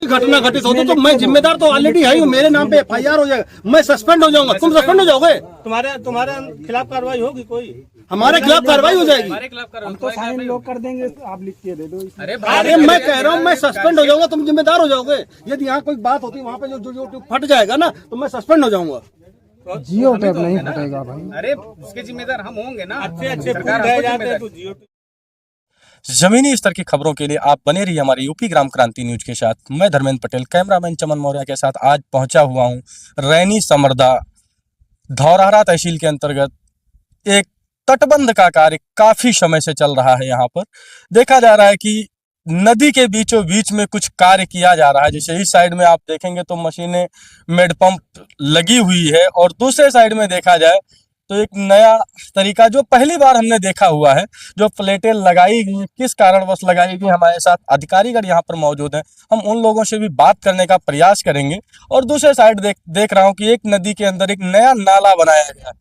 घटना घटित होती तो मैं जिम्मेदार तो ऑलरेडी है हूँ, मेरे नाम पे एफआईआर हो जाएगा, मैं सस्पेंड हो जाऊंगा, तुम सस्पेंड हो जाओगे, तुम्हारे खिलाफ कार्रवाई होगी कोई? हमारे खिलाफ कार्रवाई हो जाएगी। हम तो साइन लोग कर देंगे, आप लिख के दे दो। अरे मैं कह रहा हूँ मैं सस्पेंड हो जाऊंगा, तुम जिम्मेदार हो जाओगे। यदि यहाँ कोई बात होती वहाँ पे जो फट जाएगा ना तो मैं सस्पेंड हो जाऊंगा। जियो टैप नहीं फटेगा भाई। अरे उसके जिम्मेदार हम होंगे ना। अच्छे तो जियो। जमीनी स्तर की खबरों के लिए आप बने रहिए हमारे यूपी ग्राम क्रांति न्यूज के साथ। मैं धर्मेंद्र पटेल कैमरामैन चमन मौर्य के साथ आज पहुंचा हुआ हूं रैनी समरदा धौरहरा तहसील के अंतर्गत। एक तटबंध का कार्य काफी समय से चल रहा है। यहाँ पर देखा जा रहा है कि नदी के बीचों बीच में कुछ कार्य किया जा रहा है। जैसे इस साइड में आप देखेंगे तो मशीनें मेड पंप लगी हुई है, और दूसरे साइड में देखा जाए तो एक नया तरीका जो पहली बार हमने देखा हुआ है, जो प्लेटें लगाई गई, किस कारणवश लगाई गई। हमारे साथ अधिकारीगण यहाँ पर मौजूद हैं, हम उन लोगों से भी बात करने का प्रयास करेंगे। और दूसरे साइड देख रहा हूँ कि एक नदी के अंदर एक नया नाला बनाया गया।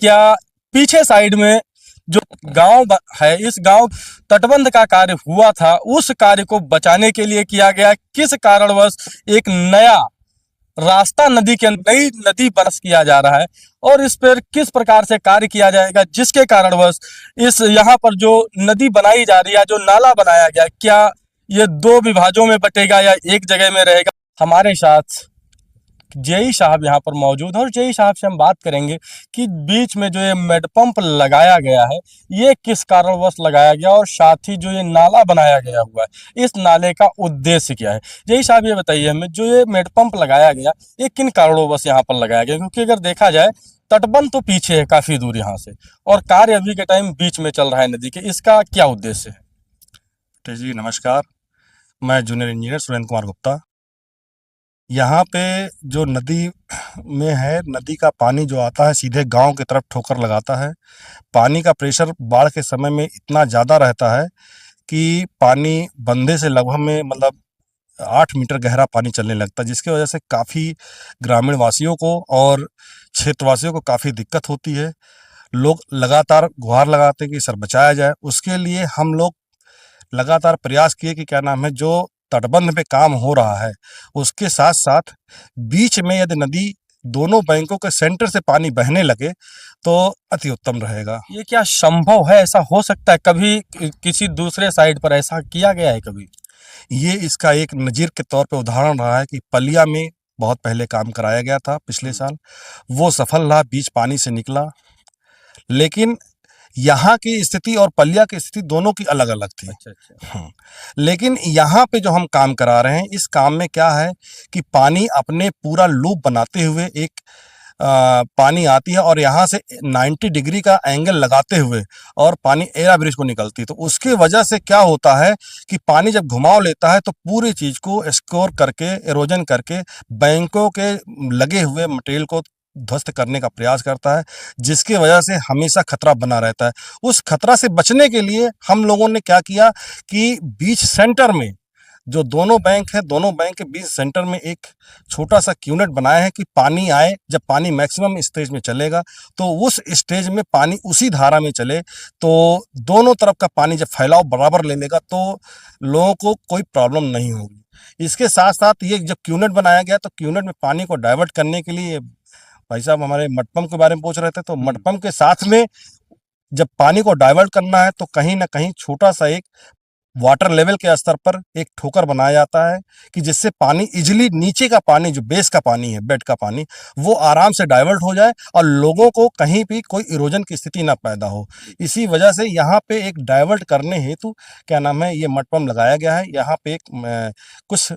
क्या पीछे साइड में जो गांव है, इस गांव तटबंध का कार्य हुआ था, उस कार्य को बचाने के लिए किया गया? किस कारणवश एक नया रास्ता नदी के नई नदी बरस किया जा रहा है, और इस पर किस प्रकार से कार्य किया जाएगा, जिसके कारणवश इस यहाँ पर जो नदी बनाई जा रही है, जो नाला बनाया गया, क्या ये दो विभाजों में बटेगा या एक जगह में रहेगा? हमारे साथ जेई साहब यहाँ पर मौजूद है, और जेई साहब से हम बात करेंगे कि बीच में जो ये मेड पंप लगाया गया है, ये किस कारणवश लगाया गया, और साथ ही जो ये नाला बनाया गया हुआ है, इस नाले का उद्देश्य क्या है। जेई साहब ये बताइए हमें, जो ये मेड पंप लगाया गया, ये किन कारणवश यहाँ पर लगाया गया? क्योंकि अगर देखा जाए तटबंध तो पीछे है काफी दूर यहाँ से, और कार्य अभी के टाइम बीच में चल रहा है नदी के, इसका क्या उद्देश्य है? जी नमस्कार, मैं जूनियर इंजीनियर सुरेंद्र कुमार गुप्ता। यहाँ पे जो नदी में है, नदी का पानी जो आता है सीधे गांव की तरफ ठोकर लगाता है। पानी का प्रेशर बाढ़ के समय में इतना ज़्यादा रहता है कि पानी बंधे से लगभग में मतलब 8 मीटर गहरा पानी चलने लगता है, जिसकी वजह से काफ़ी ग्रामीण वासियों को और क्षेत्रवासियों को काफ़ी दिक्कत होती है। लोग लगातार गुहार लगाते हैं कि सर बचाया जाए। उसके लिए हम लोग लगातार प्रयास किए कि क्या नाम है, जो तटबंध पे काम हो रहा है उसके साथ साथ बीच में यदि नदी दोनों बैंकों के सेंटर से पानी बहने लगे तो अति उत्तम रहेगा। ये क्या संभव है? ऐसा हो सकता है? कभी किसी दूसरे साइड पर ऐसा किया गया है कभी? ये इसका एक नज़ीर के तौर पे उदाहरण रहा है कि पलिया में बहुत पहले काम कराया गया था पिछले साल, वो सफल रहा, बीच पानी से निकला। लेकिन यहाँ की स्थिति और पलिया की स्थिति दोनों की अलग अलग थी। अच्छा। लेकिन यहाँ पे जो हम काम करा रहे हैं, इस काम में क्या है कि पानी अपने पूरा लूप बनाते हुए एक पानी आती है, और यहाँ से 90 डिग्री का एंगल लगाते हुए और पानी एरा ब्रिज को निकलती है। तो उसके वजह से क्या होता है कि पानी जब घुमाव लेता है तो पूरी चीज़ को स्कोर करके, एरोजन करके बैंकों के लगे हुए मटेरियल को ध्वस्त करने का प्रयास करता है, जिसकी वजह से हमेशा खतरा बना रहता है। उस खतरा से बचने के लिए हम लोगों ने क्या किया कि बीच सेंटर में जो दोनों बैंक है, दोनों बैंक के बीच सेंटर में एक छोटा सा यूनिट बनाया है कि पानी आए, जब पानी मैक्सिमम स्टेज में चलेगा तो उस स्टेज में पानी उसी धारा में चले, तो दोनों तरफ का पानी जब फैलाव बराबर ले लेगा तो लोगों को कोई प्रॉब्लम नहीं होगी। इसके साथ साथ ये जब यूनिट बनाया गया तो यूनिट में पानी को डाइवर्ट करने के लिए, भाई साहब हमारे मटपम्प के बारे में पूछ रहे थे, तो मटपम्प के साथ में जब पानी को डाइवर्ट करना है तो कहीं ना कहीं छोटा सा एक वाटर लेवल के स्तर पर एक ठोकर बनाया जाता है कि जिससे पानी इजीली नीचे का पानी, जो बेस का पानी है, बेड का पानी, वो आराम से डाइवर्ट हो जाए और लोगों को कहीं भी कोई इरोजन की स्थिति ना पैदा हो। इसी वजह से यहाँ पे एक डाइवर्ट करने हेतु क्या नाम है, ये मटपम्प लगाया गया है। यहाँ पे एक कुछ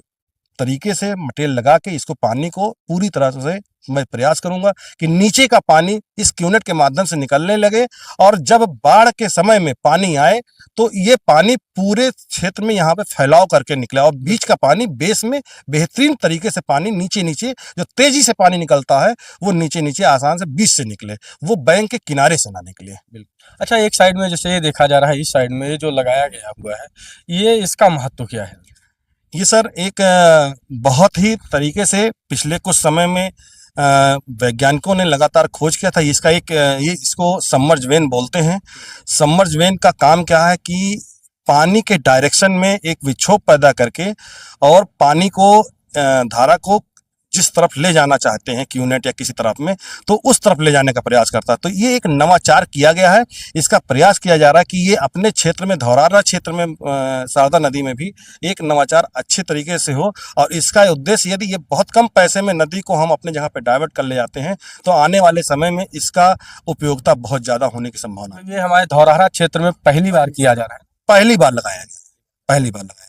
तरीके से मटेरियल लगा के इसको पानी को पूरी तरह से मैं प्रयास करूंगा कि नीचे का पानी इस यूनिट के माध्यम से निकलने लगे, और जब बाढ़ के समय में पानी आए तो ये पानी पूरे क्षेत्र में यहाँ पे फैलाव करके निकले, और बीच का पानी बेस में बेहतरीन तरीके से पानी नीचे नीचे जो तेजी से पानी निकलता है वो नीचे नीचे आसान से बीच से निकले, वो बैंक के किनारे से ना निकले। बिल्कुल। अच्छा, एक साइड में जैसे ये देखा जा रहा है, इस साइड में ये जो लगाया गया हुआ है, ये इसका महत्व क्या है? ये सर एक बहुत ही तरीके से पिछले कुछ समय में वैज्ञानिकों ने लगातार खोज किया था। इसका एक ये इसको सबमर्ज वेन बोलते हैं। सबमर्ज वेन का काम क्या है कि पानी के डायरेक्शन में एक विक्षोभ पैदा करके और पानी को धारा को जिस तरफ ले जाना चाहते हैं क्यूनेट या किसी तरफ में, तो उस तरफ ले जाने का प्रयास करता है। तो ये एक नवाचार किया गया है, इसका प्रयास किया जा रहा है कि ये अपने क्षेत्र में, धौरहरा क्षेत्र में, शारदा नदी में भी एक नवाचार अच्छे तरीके से हो। और इसका उद्देश्य, यदि ये बहुत कम पैसे में नदी को हम अपने जगह पे डाइवर्ट कर ले जाते हैं तो आने वाले समय में इसका उपयोगिता बहुत ज़्यादा होने की संभावना है। ये हमारे धौरहरा क्षेत्र में पहली बार किया जा रहा है। पहली बार लगाया गया, पहली बार लगाया।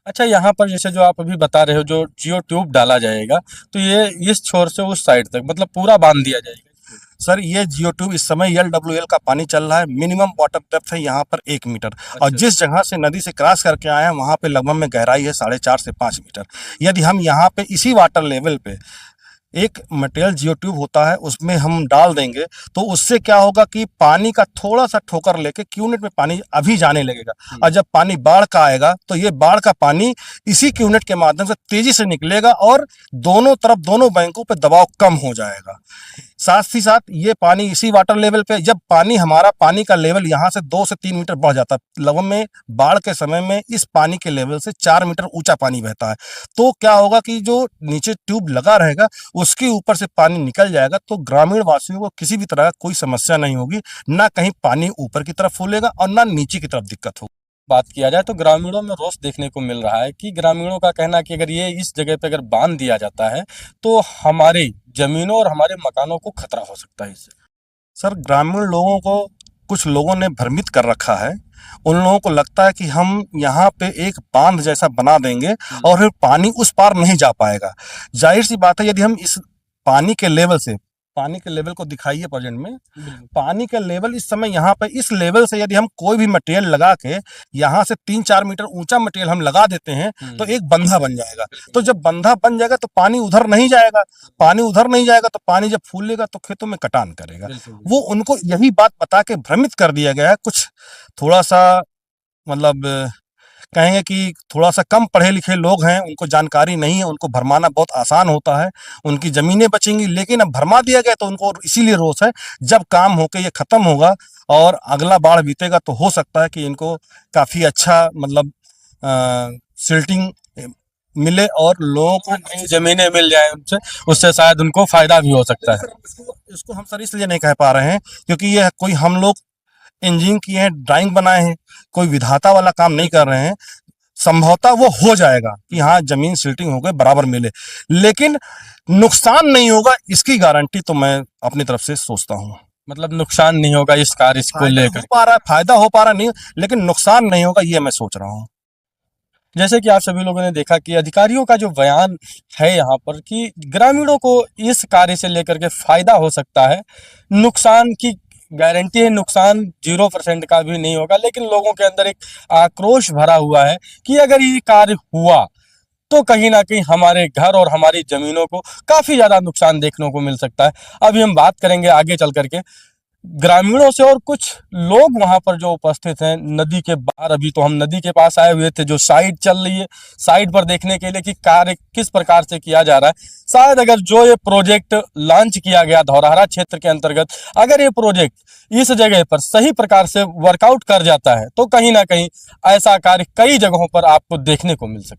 अच्छा, यहाँ पर जैसे जो आप अभी बता रहे हो, जो जियो ट्यूब डाला जाएगा, तो ये इस छोर से उस साइड तक मतलब पूरा बांध दिया जाएगा? सर, ये जियो ट्यूब इस समय LWL का पानी चल रहा है। मिनिमम वाटर डेप्थ है यहाँ पर 1 मीटर। और जिस जगह से नदी से क्रॉस करके आए हैं वहाँ पे लगभग में गहराई है 4.5 से 5 मीटर। यदि हम यहाँ पे इसी वाटर लेवल पे एक मटेरियल जियो ट्यूब होता है उसमें हम डाल देंगे तो उससे क्या होगा कि पानी का थोड़ा सा ठोकर लेके क्यूनेट में पानी अभी जाने लगेगा। और जब पानी बाढ़ का आएगा तो ये बाढ़ का पानी इसी क्यूनेट के माध्यम से तेजी से निकलेगा और दोनों तरफ, दोनों बैंकों पे दबाव कम हो जाएगा। साथ ही साथ ये पानी इसी वाटर लेवल पे, जब हमारा पानी का लेवल यहाँ से 2 से 3 मीटर बढ़ जाता है, लगभग में बाढ़ के समय में इस पानी के लेवल से 4 मीटर ऊंचा पानी बहता है। तो क्या होगा कि जो नीचे ट्यूब लगा रहेगा उसके ऊपर से पानी निकल जाएगा, तो ग्रामीण वासियों को किसी भी तरह का कोई समस्या नहीं होगी, ना कहीं पानी ऊपर की तरफ फूलेगा और ना नीचे की तरफ दिक्कत होगी। बात किया जाए तो ग्रामीणों में रोष देखने को मिल रहा है कि ग्रामीणों का कहना है कि अगर ये इस जगह पे अगर बांध दिया जाता है तो हमारी जमीनों और हमारे मकानों को खतरा हो सकता है इससे। सर, ग्रामीण लोगों को कुछ लोगों ने भ्रमित कर रखा है। उन लोगों को लगता है कि हम यहाँ पे एक बांध जैसा बना देंगे और फिर पानी उस पार नहीं जा पाएगा। जाहिर सी बात है, यदि हम इस पानी के लेवल को दिखाइए प्रेजेंट में, पानी का लेवल इस समय यहाँ पे इस लेवल से यदि हम कोई भी मटेरियल लगा के यहाँ से 3-4 मीटर ऊंचा मटेरियल हम लगा देते हैं तो एक बंधा बन जाएगा। तो जब बंधा बन जाएगा तो पानी उधर नहीं जाएगा, तो पानी जब फूलेगा तो खेतों में कटान करेगा। वो उनको यही बात बता के भ्रमित कर दिया गया है। कुछ थोड़ा सा मतलब कहेंगे कि थोड़ा सा कम पढ़े लिखे लोग हैं, उनको जानकारी नहीं है, उनको भरमाना बहुत आसान होता है, उनकी ज़मीनें बचेंगी। लेकिन अब भरमा दिया गया तो उनको इसीलिए रोष है। जब काम होके ये ख़त्म होगा और अगला बाढ़ बीतेगा तो हो सकता है कि इनको काफ़ी अच्छा मतलब सिल्टिंग मिले और लोगों को नई जमीनें मिल जाए उनसे, उससे शायद उनको फायदा भी हो सकता है। इसको हम सर इसलिए नहीं कह पा रहे हैं क्योंकि ये कोई हम लोग इंजीनियरिंग किए हैं, ड्राइंग बनाए हैं, कोई विधाता वाला काम नहीं कर रहे हैं। संभवतः वो हो जाएगा कि हाँ जमीन सिल्टिंग हो गए बराबर मिले, लेकिन नुकसान नहीं होगा इसकी गारंटी तो मैं अपनी तरफ से सोचता हूँ। मतलब नुकसान नहीं होगा इस कार्य को लेकर? फायदा हो पा रहा नहीं, लेकिन नुकसान नहीं होगा ये मैं सोच रहा हूँ। जैसे कि आप सभी लोगों ने देखा कि अधिकारियों का जो बयान है यहाँ पर कि ग्रामीणों को इस कार्य से लेकर के फायदा हो सकता है, नुकसान की गारंटी है, नुकसान 0% का भी नहीं होगा। लेकिन लोगों के अंदर एक आक्रोश भरा हुआ है कि अगर ये कार्य हुआ तो कहीं ना कहीं हमारे घर और हमारी जमीनों को काफी ज्यादा नुकसान देखने को मिल सकता है। अभी हम बात करेंगे आगे चल करके ग्रामीणों से और कुछ लोग वहां पर जो उपस्थित हैं नदी के बाहर। अभी तो हम नदी के पास आए हुए थे, जो साइड चल रही है, साइड पर देखने के लिए कि कार्य किस प्रकार से किया जा रहा है। शायद अगर जो ये प्रोजेक्ट लॉन्च किया गया धौरहरा क्षेत्र के अंतर्गत, अगर ये प्रोजेक्ट इस जगह पर सही प्रकार से वर्कआउट कर जाता है तो कहीं ना कहीं ऐसा कार्य कई जगहों पर आपको देखने को मिल सकता है।